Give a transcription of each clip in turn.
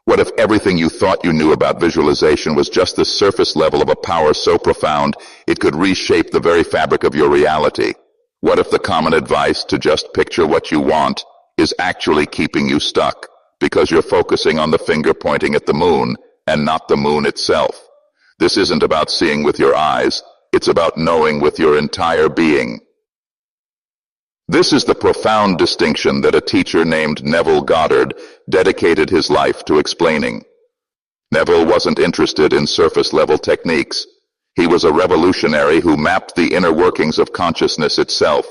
What if everything you thought you knew about visualization was just the surface level of a power so profound it could reshape the very fabric of your reality? What if the common advice to just picture what you want is actually keeping you stuck because you're focusing on the finger pointing at the moon and not the moon itself? This isn't about seeing with your eyes, it's about knowing with your entire being. This is the profound distinction that a teacher named Neville Goddard dedicated his life to explaining. Neville wasn't interested in surface-level techniques. He was a revolutionary who mapped the inner workings of consciousness itself.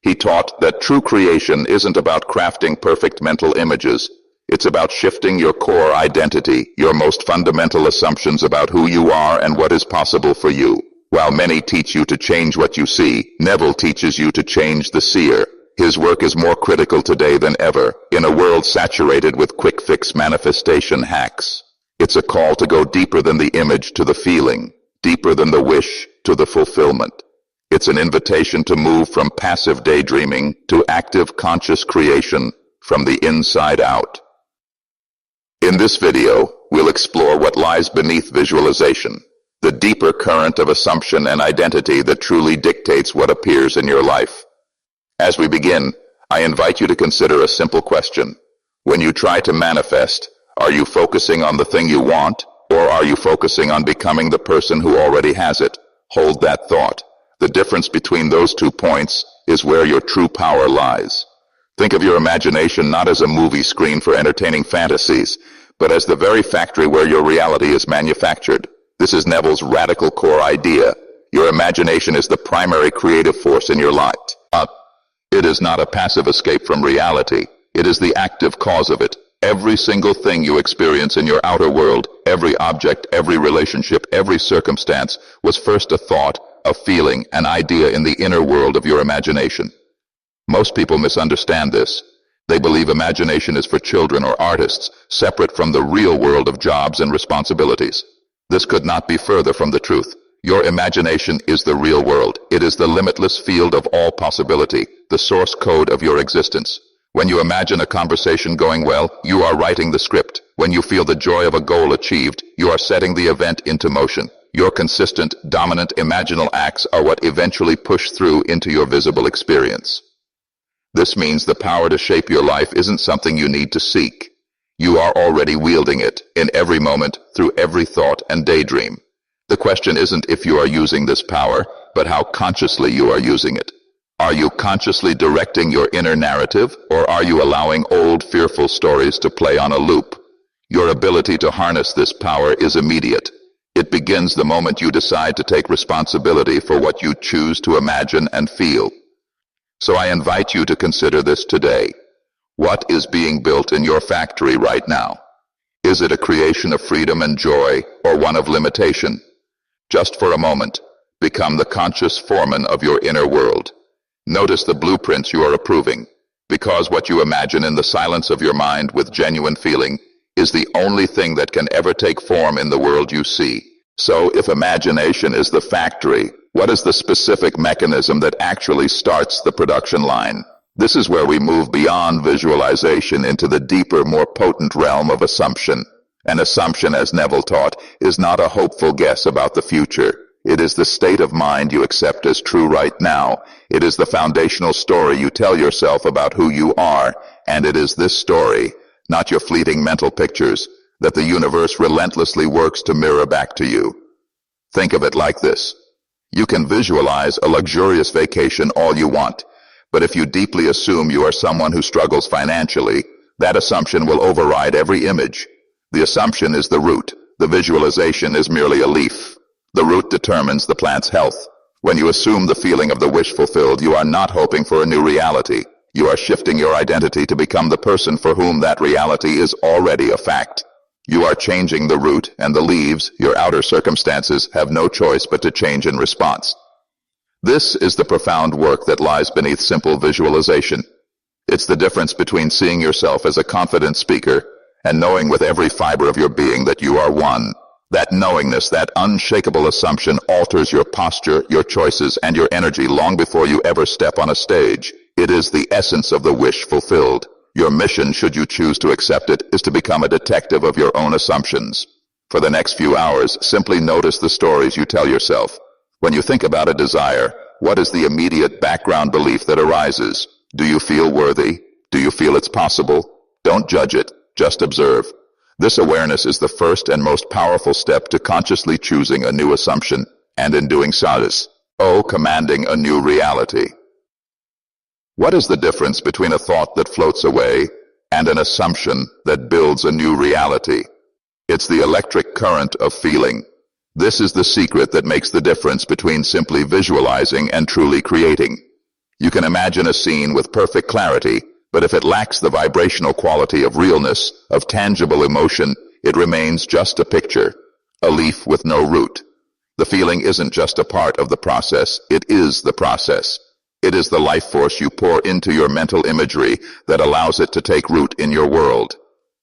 He taught that true creation isn't about crafting perfect mental images. It's about shifting your core identity, your most fundamental assumptions about who you are and what is possible for you. While many teach you to change what you see, Neville teaches you to change the seer. His work is more critical today than ever, in a world saturated with quick-fix manifestation hacks. It's a call to go deeper than the image to the feeling, deeper than the wish to the fulfillment. It's an invitation to move from passive daydreaming to active conscious creation from the inside out. In this video, we'll explore what lies beneath visualization, the deeper current of assumption and identity that truly dictates what appears in your life. As we begin, I invite you to consider a simple question. When you try to manifest, are you focusing on the thing you want, or are you focusing on becoming the person who already has it? Hold that thought. The difference between those 2 points is where your true power lies. Think of your imagination not as a movie screen for entertaining fantasies, but as the very factory where your reality is manufactured. This is Neville's radical core idea. Your imagination is the primary creative force in your life. It is not a passive escape from reality. It is the active cause of it. Every single thing you experience in your outer world, every object, every relationship, every circumstance, was first a thought, a feeling, an idea in the inner world of your imagination. Most people misunderstand this. They believe imagination is for children or artists, separate from the real world of jobs and responsibilities. This could not be further from the truth. Your imagination is the real world. It is the limitless field of all possibility, the source code of your existence. When you imagine a conversation going well, you are writing the script. When you feel the joy of a goal achieved, you are setting the event into motion. Your consistent, dominant, imaginal acts are what eventually push through into your visible experience. This means the power to shape your life isn't something you need to seek. You are already wielding it, in every moment, through every thought and daydream. The question isn't if you are using this power, but how consciously you are using it. Are you consciously directing your inner narrative, or are you allowing old, fearful stories to play on a loop? Your ability to harness this power is immediate. It begins the moment you decide to take responsibility for what you choose to imagine and feel. So I invite you to consider this today. What is being built in your factory right now? Is it a creation of freedom and joy, or one of limitation? Just for a moment, become the conscious foreman of your inner world. Notice the blueprints you are approving, because what you imagine in the silence of your mind with genuine feeling is the only thing that can ever take form in the world you see. So if imagination is the factory, what is the specific mechanism that actually starts the production line? This is where we move beyond visualization into the deeper, more potent realm of assumption. An assumption, as Neville taught, is not a hopeful guess about the future. It is the state of mind you accept as true right now. It is the foundational story you tell yourself about who you are, and it is this story, not your fleeting mental pictures, that the universe relentlessly works to mirror back to you. Think of it like this. You can visualize a luxurious vacation all you want, but if you deeply assume you are someone who struggles financially, that assumption will override every image. The assumption is the root. The visualization is merely a leaf. The root determines the plant's health. When you assume the feeling of the wish fulfilled, you are not hoping for a new reality. You are shifting your identity to become the person for whom that reality is already a fact. You are changing the root, and the leaves, your outer circumstances, have no choice but to change in response. This is the profound work that lies beneath simple visualization. It's the difference between seeing yourself as a confident speaker and knowing with every fiber of your being that you are one. That knowingness, that unshakable assumption alters your posture, your choices, and your energy long before you ever step on a stage. It is the essence of the wish fulfilled. Your mission, should you choose to accept it, is to become a detective of your own assumptions. For the next few hours, simply notice the stories you tell yourself. When you think about a desire, what is the immediate background belief that arises? Do you feel worthy? Do you feel it's possible? Don't judge it, just observe. This awareness is the first and most powerful step to consciously choosing a new assumption, and in doing so, commanding a new reality. What is the difference between a thought that floats away and an assumption that builds a new reality? It's the electric current of feeling. This is the secret that makes the difference between simply visualizing and truly creating. You can imagine a scene with perfect clarity, but if it lacks the vibrational quality of realness, of tangible emotion, it remains just a picture, a leaf with no root. The feeling isn't just a part of the process, it is the process. It is the life force you pour into your mental imagery that allows it to take root in your world.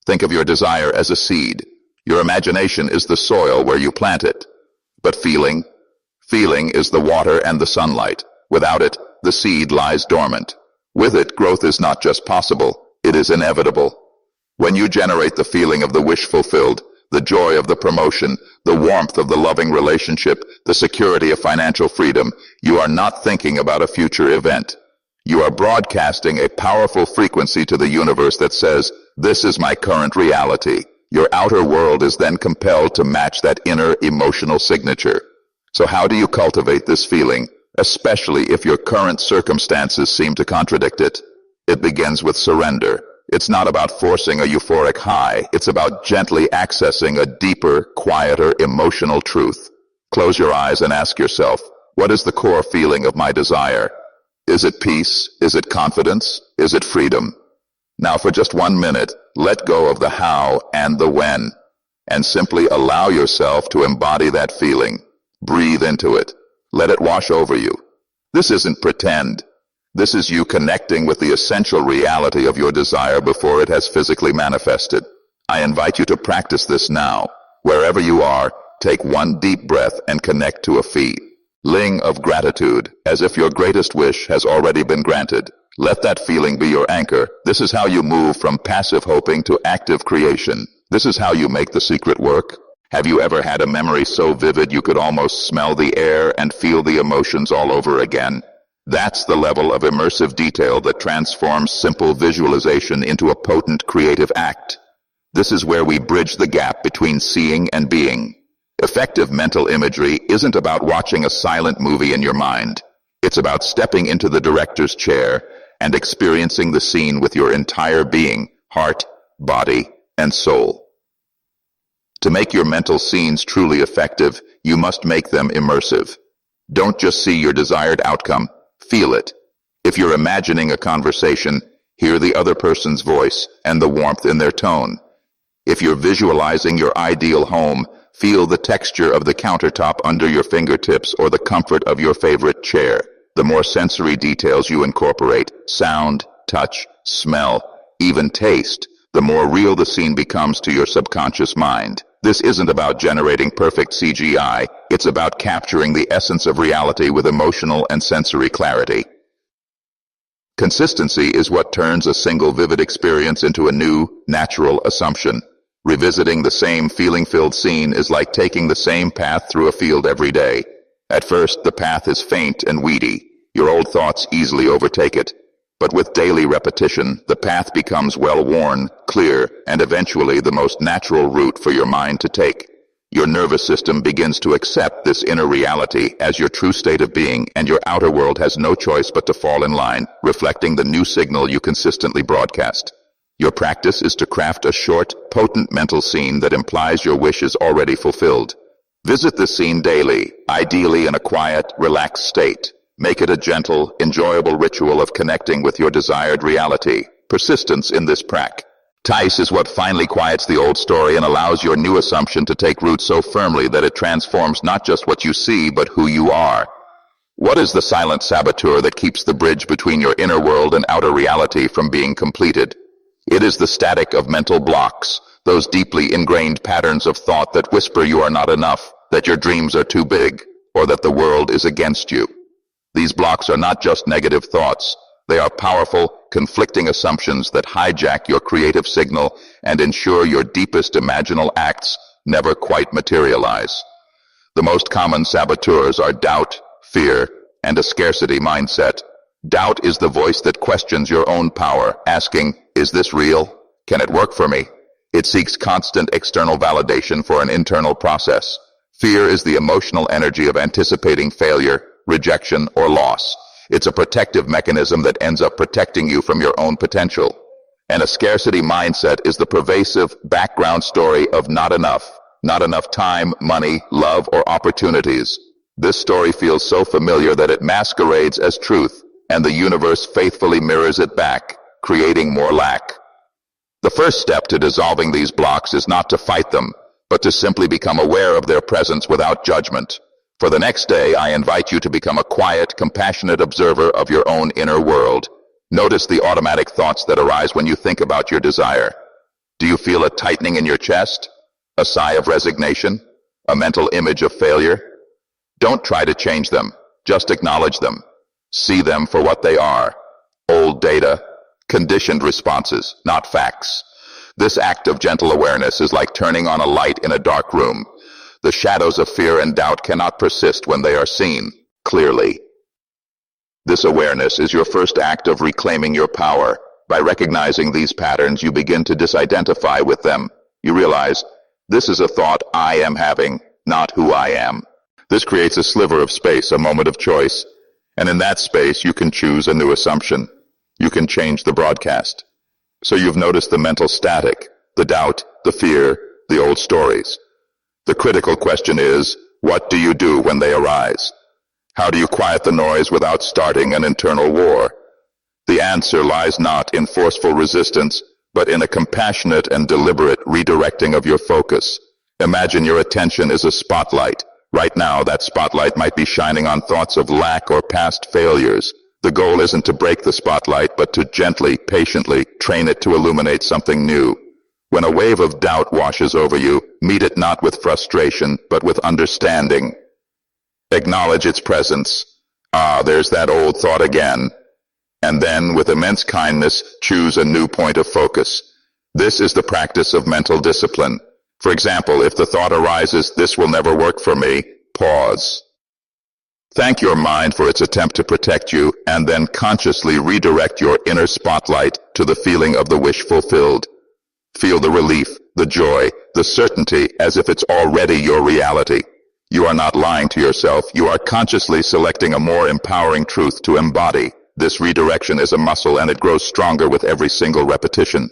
Think of your desire as a seed. Your imagination is the soil where you plant it. But feeling is the water and the sunlight. Without it, the seed lies dormant. With it, growth is not just possible, it is inevitable. When you generate the feeling of the wish fulfilled, the joy of the promotion, the warmth of the loving relationship, the security of financial freedom, you are not thinking about a future event. You are broadcasting a powerful frequency to the universe that says, "This is my current reality." Your outer world is then compelled to match that inner emotional signature. So how do you cultivate this feeling, especially if your current circumstances seem to contradict it? It begins with surrender. It's not about forcing a euphoric high. It's about gently accessing a deeper, quieter, emotional truth. Close your eyes and ask yourself, what is the core feeling of my desire? Is it peace? Is it confidence? Is it freedom? Now for just 1 minute, let go of the how and the when, and simply allow yourself to embody that feeling. Breathe into it. Let it wash over you. This isn't pretend. This is you connecting with the essential reality of your desire before it has physically manifested. I invite you to practice this now. Wherever you are, take one deep breath and connect to a feeling of gratitude, as if your greatest wish has already been granted. Let that feeling be your anchor. This is how you move from passive hoping to active creation. This is how you make the secret work. Have you ever had a memory so vivid you could almost smell the air and feel the emotions all over again? That's the level of immersive detail that transforms simple visualization into a potent creative act. This is where we bridge the gap between seeing and being. Effective mental imagery isn't about watching a silent movie in your mind. It's about stepping into the director's chair and experiencing the scene with your entire being, heart, body, and soul. To make your mental scenes truly effective, you must make them immersive. Don't just see your desired outcome, feel it. If you're imagining a conversation, hear the other person's voice and the warmth in their tone. If you're visualizing your ideal home, feel the texture of the countertop under your fingertips or the comfort of your favorite chair. The more sensory details you incorporate, sound, touch, smell, even taste, the more real the scene becomes to your subconscious mind. This isn't about generating perfect CGI, it's about capturing the essence of reality with emotional and sensory clarity. Consistency is what turns a single vivid experience into a new, natural assumption. Revisiting the same feeling-filled scene is like taking the same path through a field every day. At first, the path is faint and weedy. Your old thoughts easily overtake it. But with daily repetition, the path becomes well-worn, clear, and eventually the most natural route for your mind to take. Your nervous system begins to accept this inner reality as your true state of being, and your outer world has no choice but to fall in line, reflecting the new signal you consistently broadcast. Your practice is to craft a short, potent mental scene that implies your wish is already fulfilled. Visit this scene daily, ideally in a quiet, relaxed state. Make it a gentle, enjoyable ritual of connecting with your desired reality. Persistence in this practice is what finally quiets the old story and allows your new assumption to take root so firmly that it transforms not just what you see, but who you are. What is the silent saboteur that keeps the bridge between your inner world and outer reality from being completed? It is the static of mental blocks, those deeply ingrained patterns of thought that whisper you are not enough, that your dreams are too big, or that the world is against you. These blocks are not just negative thoughts. They are powerful, conflicting assumptions that hijack your creative signal and ensure your deepest imaginal acts never quite materialize. The most common saboteurs are doubt, fear, and a scarcity mindset. Doubt is the voice that questions your own power, asking, "Is this real? Can it work for me?" It seeks constant external validation for an internal process. Fear is the emotional energy of anticipating failure, rejection, or loss. It's a protective mechanism that ends up protecting you from your own potential. And a scarcity mindset is the pervasive background story of not enough time, money, love, or opportunities. This story feels so familiar that it masquerades as truth, and the universe faithfully mirrors it back, creating more lack. The first step to dissolving these blocks is not to fight them, but to simply become aware of their presence without judgment. For the next day, I invite you to become a quiet, compassionate observer of your own inner world. Notice the automatic thoughts that arise when you think about your desire. Do you feel a tightening in your chest? A sigh of resignation? A mental image of failure? Don't try to change them. Just acknowledge them. See them for what they are. Old data, conditioned responses, not facts. This act of gentle awareness is like turning on a light in a dark room. The shadows of fear and doubt cannot persist when they are seen clearly. This awareness is your first act of reclaiming your power. By recognizing these patterns, you begin to disidentify with them. You realize, this is a thought I am having, not who I am. This creates a sliver of space, a moment of choice. And in that space, you can choose a new assumption. You can change the broadcast. So you've noticed the mental static, the doubt, the fear, the old stories. The critical question is, what do you do when they arise? How do you quiet the noise without starting an internal war? The answer lies not in forceful resistance, but in a compassionate and deliberate redirecting of your focus. Imagine your attention is a spotlight. Right now, that spotlight might be shining on thoughts of lack or past failures. The goal isn't to break the spotlight, but to gently, patiently train it to illuminate something new. When a wave of doubt washes over you, meet it not with frustration, but with understanding. Acknowledge its presence. Ah, there's that old thought again. And then, with immense kindness, choose a new point of focus. This is the practice of mental discipline. For example, if the thought arises, "This will never work for me," pause. Thank your mind for its attempt to protect you, and then consciously redirect your inner spotlight to the feeling of the wish fulfilled. Feel the relief, the joy, the certainty as if it's already your reality. You are not lying to yourself. You are consciously selecting a more empowering truth to embody. This redirection is a muscle, and it grows stronger with every single repetition.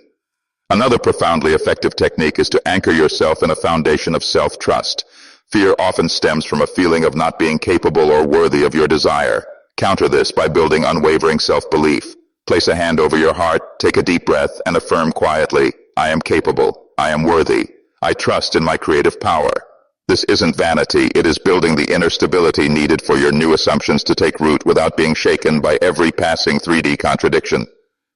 Another profoundly effective technique is to anchor yourself in a foundation of self-trust. Fear often stems from a feeling of not being capable or worthy of your desire. Counter this by building unwavering self-belief. Place a hand over your heart, take a deep breath, and affirm quietly, "I am capable. I am worthy. I trust in my creative power." This isn't vanity. It is building the inner stability needed for your new assumptions to take root without being shaken by every passing 3D contradiction.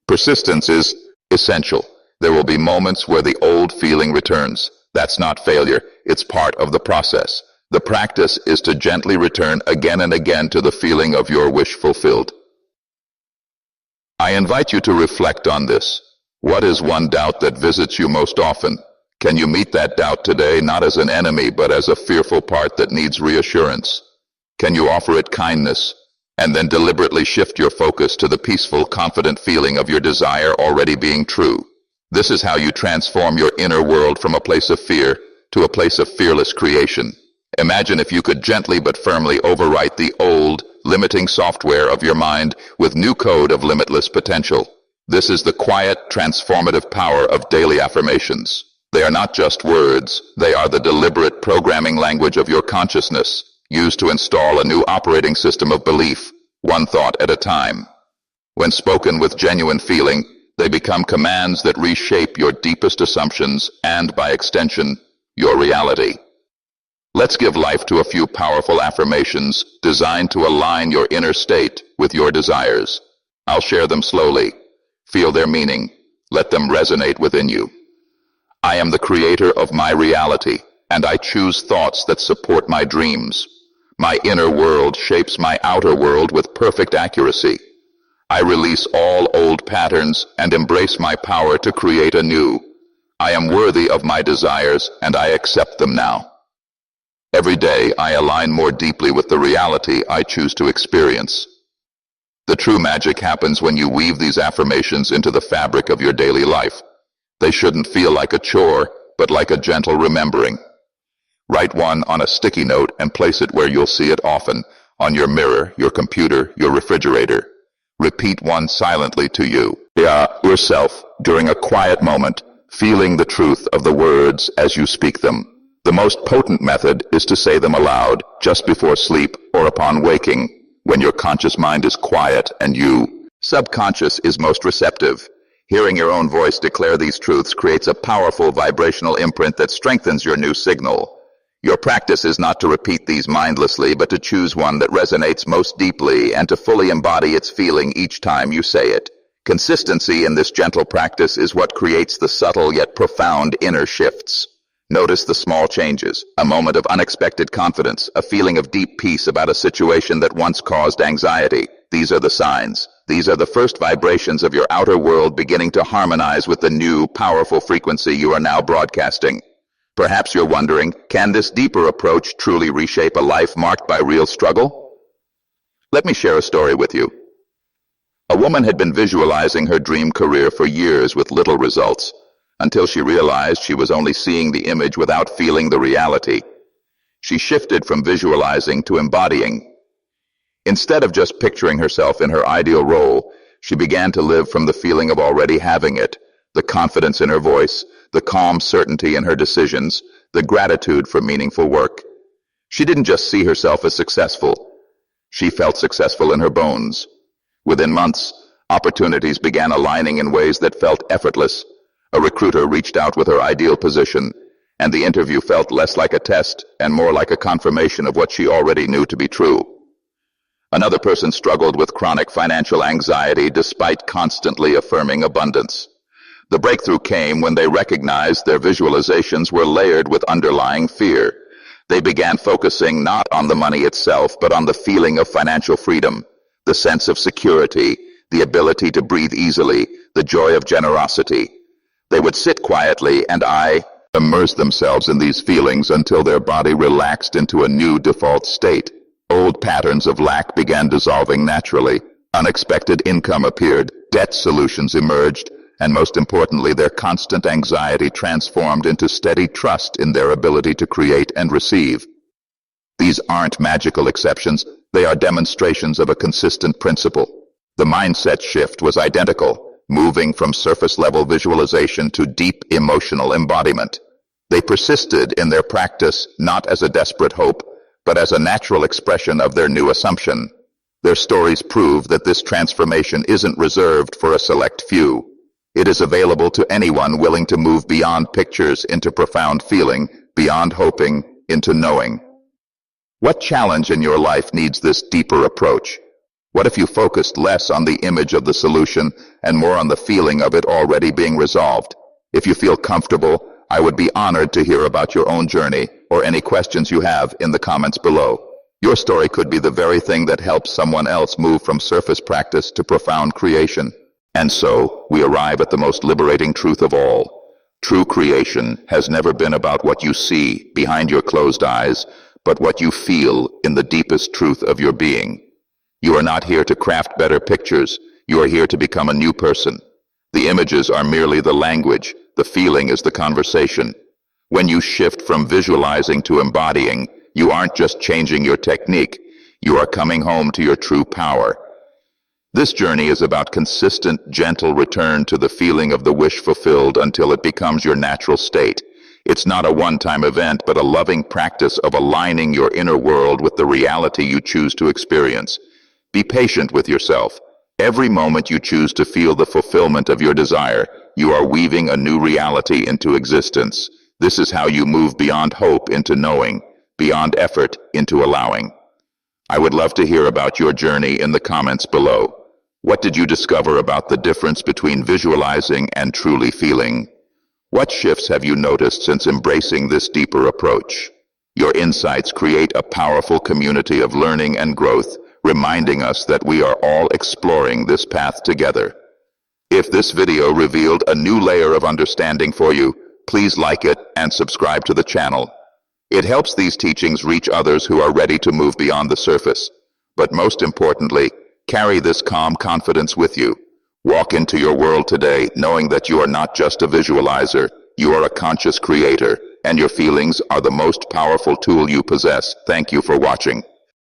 Persistence is essential. There will be moments where the old feeling returns. That's not failure. It's part of the process. The practice is to gently return again and again to the feeling of your wish fulfilled. I invite you to reflect on this. What is one doubt that visits you most often? Can you meet that doubt today, not as an enemy, but as a fearful part that needs reassurance? Can you offer it kindness, and then deliberately shift your focus to the peaceful, confident feeling of your desire already being true? This is how you transform your inner world from a place of fear to a place of fearless creation. Imagine if you could gently but firmly overwrite the old, limiting software of your mind with new code of limitless potential. This is the quiet, transformative power of daily affirmations. They are not just words. They are the deliberate programming language of your consciousness, used to install a new operating system of belief, one thought at a time. When spoken with genuine feeling, they become commands that reshape your deepest assumptions and, by extension, your reality. Let's give life to a few powerful affirmations designed to align your inner state with your desires. I'll share them slowly. Feel their meaning. Let them resonate within you. I am the creator of my reality, and I choose thoughts that support my dreams. My inner world shapes my outer world with perfect accuracy. I release all old patterns and embrace my power to create anew. I am worthy of my desires and I accept them now. Every day I align more deeply with the reality I choose to experience. The true magic happens when you weave these affirmations into the fabric of your daily life. They shouldn't feel like a chore, but like a gentle remembering. Write one on a sticky note and place it where you'll see it often, on your mirror, your computer, your refrigerator. Repeat one silently to yourself during a quiet moment, feeling the truth of the words as you speak them. The most potent method is to say them aloud, just before sleep or upon waking, when your conscious mind is quiet and subconscious is most receptive. Hearing your own voice declare these truths creates a powerful vibrational imprint that strengthens your new signal. Your practice is not to repeat these mindlessly, but to choose one that resonates most deeply and to fully embody its feeling each time you say it. Consistency in this gentle practice is what creates the subtle yet profound inner shifts. Notice the small changes, a moment of unexpected confidence, a feeling of deep peace about a situation that once caused anxiety. These are the signs. These are the first vibrations of your outer world beginning to harmonize with the new, powerful frequency you are now broadcasting. Perhaps you're wondering, can this deeper approach truly reshape a life marked by real struggle? Let me share a story with you. A woman had been visualizing her dream career for years with little results, until she realized she was only seeing the image without feeling the reality. She shifted from visualizing to embodying. Instead of just picturing herself in her ideal role, she began to live from the feeling of already having it, the confidence in her voice, the calm certainty in her decisions, the gratitude for meaningful work. She didn't just see herself as successful. She felt successful in her bones. Within months, opportunities began aligning in ways that felt effortless. A recruiter reached out with her ideal position, and the interview felt less like a test and more like a confirmation of what she already knew to be true. Another person struggled with chronic financial anxiety despite constantly affirming abundance. The breakthrough came when they recognized their visualizations were layered with underlying fear. They began focusing not on the money itself, but on the feeling of financial freedom, the sense of security, the ability to breathe easily, the joy of generosity. They would sit quietly and immerse themselves in these feelings until their body relaxed into a new default state. Old patterns of lack began dissolving naturally. Unexpected income appeared, debt solutions emerged, and most importantly, their constant anxiety transformed into steady trust in their ability to create and receive. These aren't magical exceptions, they are demonstrations of a consistent principle. The mindset shift was identical, moving from surface-level visualization to deep emotional embodiment. They persisted in their practice not as a desperate hope, but as a natural expression of their new assumption. Their stories prove that this transformation isn't reserved for a select few. It is available to anyone willing to move beyond pictures into profound feeling, beyond hoping into knowing. What challenge in your life needs this deeper approach? What if you focused less on the image of the solution and more on the feeling of it already being resolved? If you feel comfortable, I would be honored to hear about your own journey or any questions you have in the comments below. Your story could be the very thing that helps someone else move from surface practice to profound creation. And so, we arrive at the most liberating truth of all. True creation has never been about what you see behind your closed eyes, but what you feel in the deepest truth of your being. You are not here to craft better pictures. You are here to become a new person. The images are merely the language. The feeling is the conversation. When you shift from visualizing to embodying, you aren't just changing your technique. You are coming home to your true power. This journey is about consistent, gentle return to the feeling of the wish fulfilled until it becomes your natural state. It's not a one-time event, but a loving practice of aligning your inner world with the reality you choose to experience. Be patient with yourself. Every moment you choose to feel the fulfillment of your desire, you are weaving a new reality into existence. This is how you move beyond hope into knowing, beyond effort into allowing. I would love to hear about your journey in the comments below. What did you discover about the difference between visualizing and truly feeling? What shifts have you noticed since embracing this deeper approach? Your insights create a powerful community of learning and growth. reminding us that we are all exploring this path together. If this video revealed a new layer of understanding for you, please like it and subscribe to the channel. It helps these teachings reach others who are ready to move beyond the surface. But most importantly, carry this calm confidence with you. Walk into your world today knowing that you are not just a visualizer, you are a conscious creator, and your feelings are the most powerful tool you possess. Thank you for watching.